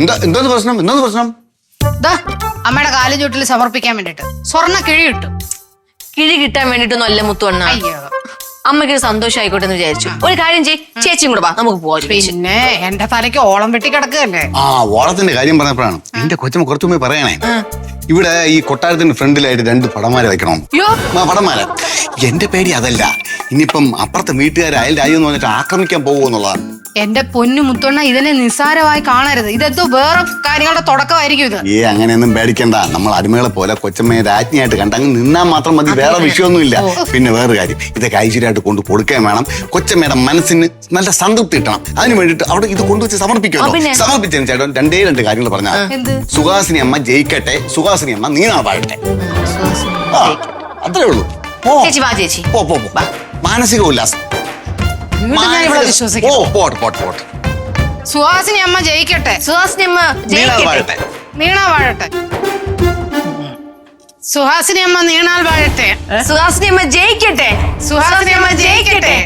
എന്തോന്ന് പ്രശ്നം? അമ്മയുടെ കാല് ചൂട്ടിൽ സമർപ്പിക്കാൻ വേണ്ടിട്ട് സ്വർണ്ണ കിഴി കിട്ടും. കിഴി കിട്ടാൻ വേണ്ടിട്ടൊന്നും അല്ല മുത്തുവണ്ണ. അയ്യോ, അമ്മയ്ക്ക് സന്തോഷം ആയിക്കോട്ടെ എന്ന് വിചാരിച്ചു. ഒരു കാര്യം ചേച്ചിയും കൂടെ വാ, നമുക്ക് പോവാം. പിന്നെ എന്റെ തലയ്ക്ക് ഓളം വെട്ടി കിടക്കുകയല്ലേ. ഓളത്തിന്റെ കാര്യം പറഞ്ഞപ്പോഴാണ് എന്റെ കൊച്ചമ്മ കുറച്ചു മുമ്പേ പറയണേ, ഇവിടെ ഈ കൊട്ടാരത്തിന്റെ ഫ്രണ്ടിലായിട്ട് 2 പടമാരെ വെക്കണം. പടമാര. എന്റെ പേടി അതല്ല, ഇനിയിപ്പം അപ്പുറത്തെ വീട്ടുകാർ അയൽ രാജ്യം എന്ന് പറഞ്ഞിട്ട് ആക്രമിക്കാൻ പോകുമെന്നുള്ളതാണ്. എന്റെ പൊന്നു മുത്തോണ്ണ, ഇതിനെ നിസ്സാരമായി കാണരുത്. ഇതെന്തോ വേറെ കാര്യങ്ങളുടെ തുടക്കമായിരിക്കും ഇത്. അങ്ങനെയൊന്നും പേടിക്കണ്ട. നമ്മൾ അടിമകളെ പോലെ കൊച്ചമ്മയെ രാജ്ഞിയായിട്ട് കണ്ടങ്ങ് നിന്നാൽ മാത്രം മതി, വേറെ വിഷയമൊന്നുമില്ല. പിന്നെ വേറെ കാര്യം, ഇതൊക്കെ ഐശ്വര്യമായിട്ട് കൊണ്ട് കൊടുക്കാൻ വേണം. കൊച്ചമ്മയുടെ മനസ്സിന് നല്ല സംതൃപ്തി കിട്ടണം. അതിന് വേണ്ടിട്ട് അവിടെ ഇത് കൊണ്ടുവച്ച് സമർപ്പിക്കുമല്ലോ. സമർപ്പിച്ചതിന് ചേട്ടൻ 2 കാര്യങ്ങൾ പറഞ്ഞാൽ, സുഹാസിനി അമ്മ ജയിക്കട്ടെ, സുഹാസിനി അമ്മ നീനാൾ വാഴട്ടെ. അത്രേ ഉള്ളൂ. മാനസിക ഉല്ലാസം. സുഹാസിനി അമ്മ ജയിക്കട്ടെ, സുഹാസിനി അമ്മ ജയിക്കട്ടെ, നീണാൾ വാഴട്ടെ. സുഹാസിനി അമ്മ നീണാൾ വാഴട്ടെ. സുഹാസിനി അമ്മ ജയിക്കട്ടെ, സുഹാസിനി അമ്മ ജയിക്കട്ടെ,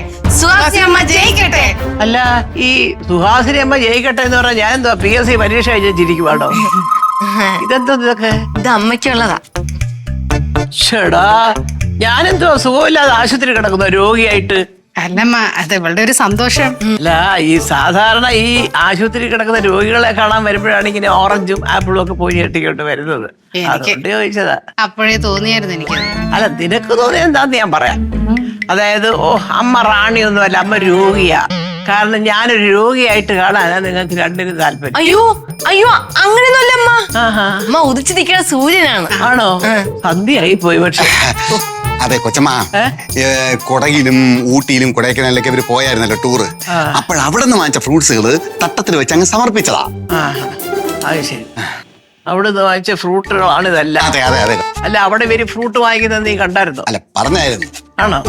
സുഹാസിനി അമ്മ ജയിക്കട്ടെ. അല്ല, ഈ സുഹാസിനി അമ്മ ജയിക്കട്ടെ എന്ന് പറഞ്ഞാൽ ഞാൻ എന്തോ PSC പരീക്ഷ എഴുതിച്ചിരിക്കുവാണോ? ഇതെന്തോ ഇതൊക്കെ? ഇത് അമ്മയ്ക്കുള്ളതാ. ചേടാ, ഞാനെന്തോ സുഖമില്ലാതെ ആശുപത്രി കിടക്കുന്ന രോഗിയായിട്ട്. അല്ലമ്മ, അത് ഇവളുടെ ഒരു സന്തോഷം. അല്ല, ഈ സാധാരണ ഈ ആശുപത്രി കിടക്കുന്ന രോഗികളെ കാണാൻ വരുമ്പോഴാണ് ഇങ്ങനെ ഓറഞ്ചും ആപ്പിളും ഒക്കെ പോയി ഞെട്ടിക്കൊണ്ട് വരുന്നത്. അതുകൊണ്ട് ചോദിച്ചതാ. അപ്പോഴേ തോന്നിയായിരുന്നു എനിക്ക്. അല്ല, നിനക്ക് തോന്നിയത് എന്താന്ന് ഞാൻ പറയാം. അതായത്, അമ്മ റാണിയൊന്നുമല്ല, അമ്മ രോഗിയാ. കാരണം ഞാനൊരു രോഗിയായിട്ട് കാണാനാ നിങ്ങൾക്ക് 2 താല്പര്യം. അയ്യോ അയ്യോ, അങ്ങനെയൊന്നുമല്ല അമ്മ. അമ്മ ഉദിച്ചു നിൽക്കുന്ന സൂര്യനാണ്. ആണോ? സന്ധ്യയായി പോയി. പക്ഷെ അതെ കൊച്ചമ്മ, കൊടകിലും ഊട്ടിയിലും കൊടൈക്കനാലിലൊക്കെ ഇവര് പോയായിരുന്നല്ലോ ടൂറ്. അപ്പോഴവിടെ നിന്ന് വാങ്ങിച്ച ഫ്രൂട്ട്സുകള് തട്ടത്തിൽ വെച്ച് അങ്ങ് സമർപ്പിച്ചതാ. അത് ശരി. അവിടുന്ന് വാങ്ങിച്ച ഫ്രൂട്ടുകളാണ് ഇതെല്ലാം. അതെ അതെ അതെ. അല്ല, അവിടെ ഇവര് ഫ്രൂട്ട് വാങ്ങിക്കുന്നത് നീ കണ്ടായിരുന്നോ? അല്ല, പറഞ്ഞായിരുന്നു. ആണോ?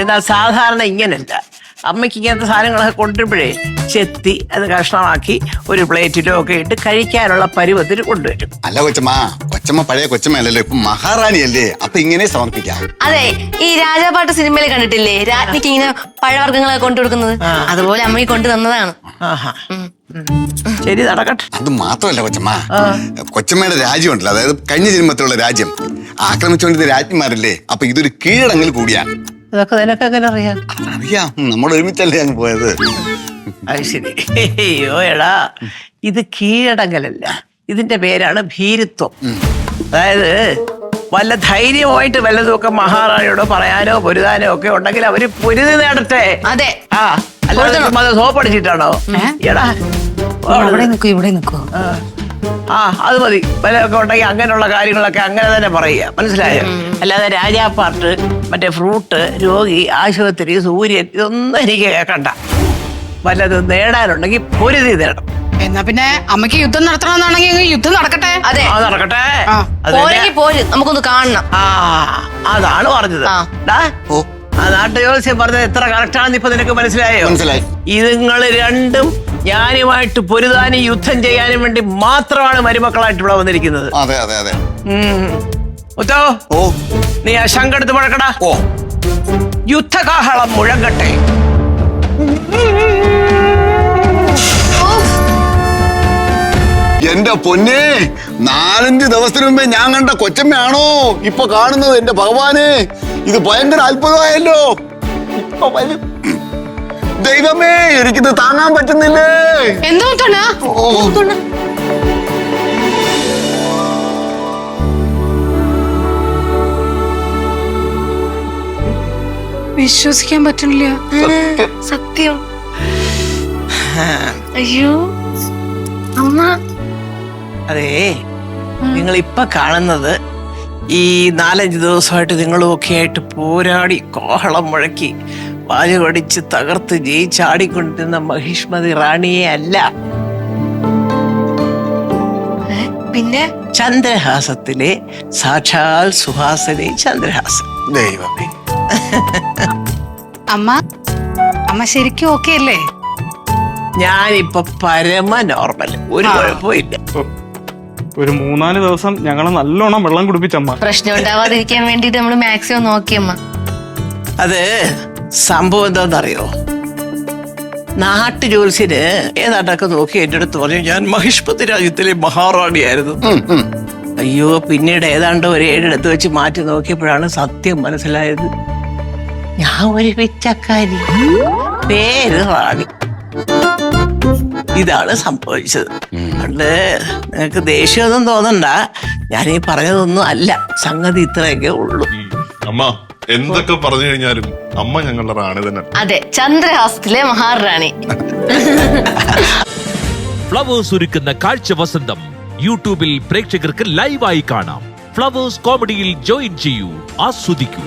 എന്നാൽ സാധാരണ ഇങ്ങനല്ല. അമ്മയ്ക്ക് ഇങ്ങനത്തെ സാധനങ്ങളൊക്കെ കൊണ്ടുവരുമ്പോഴേ ചെത്തി അത് കഷ്ണമാക്കി ഒരു പ്ലേറ്റിലോ ഒക്കെ ഇട്ട് കഴിക്കാനുള്ള പരുവത്തിന് കൊണ്ടുവരും. അല്ല കൊച്ചമ്മ പഴയ കൊച്ചമ്മയല്ലല്ലോ, ഇപ്പൊ മഹാറാണിയല്ലേ, അപ്പൊ ഇങ്ങനെ സമർപ്പിക്കാം. അതെ, ഈ രാജാപാട്ട് സിനിമയിൽ കണ്ടിട്ടില്ലേ, രാജ്ഞിക്ക് ഇങ്ങനെ പഴവർഗ്ഗങ്ങളെ കൊണ്ടു കൊടുക്കുന്നത്? അതുപോലെ അമ്മയ്ക്ക് കൊണ്ടു തന്നതാണ്. ശരി, നടക്കട്ടെ. അത് മാത്രമല്ല കൊച്ചമ്മയുടെ രാജ്യം ഉണ്ടല്ലോ, അതായത് കഴിഞ്ഞ ജന്മത്തിലുള്ള രാജ്യം ആക്രമിച്ചുകൊണ്ടിരുന്ന രാജ്ഞിമാരല്ലേ, അപ്പൊ ഇതൊരു കീഴടങ്ങൽ കൂടിയാണ്. അതൊക്കെ നിനക്ക് എങ്ങനെ അറിയാം? അറിയാം, നമ്മൾ ഒരുമിച്ചല്ലേ അങ്ങ് പോയത്. അത് ശരി. അയ്യോ എടാ, ഇത് കീഴടങ്ങലല്ല, ഇതിന്റെ പേരാണ് ഭീരുത്വം. അതായത് വല്ല ധൈര്യമായിട്ട് വല്ലതുമൊക്കെ മഹാറാണിയോട് പറയാനോ പൊരുതാനോ ഒക്കെ ഉണ്ടെങ്കിൽ അവര് പൊരുതി നേടട്ടെ. അതെ. അല്ലാതെ സോപ്പടിച്ചിട്ടാണോ? എടാ, ഇവിടെ നിൽക്കൂ. അത് മതി. വല്ലതൊക്കെ ഉണ്ടെങ്കിൽ അങ്ങനെയുള്ള കാര്യങ്ങളൊക്കെ അങ്ങനെ തന്നെ പറയുക, മനസ്സിലായോ? അല്ലാതെ രാജാപ്പാട്ട്, മറ്റേ ഫ്രൂട്ട്, രോഗി, ആശുപത്രി, സൂര്യൻ, ഇതൊന്നും എനിക്ക് കേൾക്കണ്ട. വല്ലതും നേടാനുണ്ടെങ്കിൽ പൊരുതി നേടണം. എന്നാ പിന്നെ അമ്മയ്ക്ക് യുദ്ധം നടത്തണമെന്നാണെങ്കിൽ യുദ്ധം നടക്കട്ടെ. അതെ, നടക്കട്ടെ. നമുക്കൊന്ന് കാണണം. അതാണ് പറഞ്ഞത്. ആ നാട്ടുജോത്സ്യം പറഞ്ഞത് എത്ര കറക്റ്റാണെന്ന് ഇപ്പൊ നിനക്ക് മനസ്സിലായോ? മനസ്സിലായി. ഇതുങ്ങള് രണ്ടും ഞാനുമായിട്ട് പൊരുതാനും യുദ്ധം ചെയ്യാനും വേണ്ടി മാത്രമാണ് മരുമക്കളായിട്ട് ഇവിടെ വന്നിരിക്കുന്നത്. അതെ അതെ അതെ. മുത്തോ, നീ ആ ശങ്കെടുത്ത് മുഴക്കടാ. യുദ്ധകാഹളം മുഴങ്ങട്ടെ. എന്റെ പൊന്നേ, 4-5 ദിവസത്തിന് മുമ്പേ ഞാൻ കണ്ട കൊച്ചമ്മയാണോ ഇപ്പൊ കാണുന്നത്? എന്റെ ഭഗവാനെ, ഇത് ഭയങ്കര അത്ഭുതമായല്ലോ. ദൈവമേ, എനിക്കിത് താങ്ങാൻ പറ്റുന്നില്ലേ. എന്തോ വിശ്വസിക്കാൻ പറ്റുന്നില്ല. സത്യം. അയ്യോ അമ്മ. അതേ, നിങ്ങൾ ഇപ്പൊ കാണുന്നത് ഈ 4-5 ദിവസമായിട്ട് നിങ്ങളും ഒക്കെ ആയിട്ട് പോരാടി കോഹളം മുഴക്കി വാലുകടിച്ച് തകർത്ത് ജയിച്ചാടിക്കൊണ്ടിരുന്ന മഹിഷ്മതി റാണിയെ അല്ല, പിന്നെ ചന്ദ്രഹാസത്തിലെ സാക്ഷാൽ സുഹാസിനി ചന്ദ്രഹാസൻ. ദൈവമേ. അമ്മ ശരിക്കും ഓക്കെ അല്ലേ? ഞാനിപ്പൊ പരമ നോർമൽ, ഒരു കുഴപ്പമില്ല. ഒരു 3-4 ദിവസം ഞങ്ങളെ നല്ലോണം വെള്ളം കുടിപ്പിച്ചമ്മ. പ്രശ്നം ഉണ്ടാവാതിരിക്കാൻ വേണ്ടിട്ട് നമ്മള് മാക്സിമം നോക്കിയമ്മ. അത് സംഭവം എന്താണെന്നറിയോ? നാട്ടു ജോത്സ്യന് ഏതാണ്ടൊക്കെ നോക്കി എന്റെ അടുത്ത് പറഞ്ഞു ഞാൻ മഹിഷ്പതി രാജ്യത്തിലെ മഹാറാണിയായിരുന്നു. അയ്യോ, പിന്നീട് ഏതാണ്ട് ഒരു 7 എടുത്ത് വെച്ച് മാറ്റി നോക്കിയപ്പോഴാണ് സത്യം മനസ്സിലായത്. ഞാൻ ഒരു പിച്ചക്കാരി, പേര് റാണി. ഇതാണ് സംഭവിച്ചത്. അതുകൊണ്ട് നിങ്ങക്ക് ദേഷ്യമൊന്നും തോന്നണ്ട, ഞാനീ പറഞ്ഞതൊന്നും അല്ല, സംഗതി ഇത്രയൊക്കെ ഉള്ളൂ. അമ്മ എന്തൊക്കെ പറഞ്ഞു കഴിഞ്ഞാലും അമ്മ ഞങ്ങളുടെ റാണി തന്നെ. അതെ, ചന്ദ്രഹാസത്തിലെ മഹാറാണി. ഫ്ലവേഴ്സ് ഒരുക്കുന്ന കാഴ്ച വസന്തം യൂട്യൂബിൽ പ്രേക്ഷകർക്ക് ലൈവായി കാണാം. ഫ്ലവേഴ്സ് കോമഡിയിൽ ജോയിൻ ചെയ്യൂ, ആസ്വദിക്കൂ.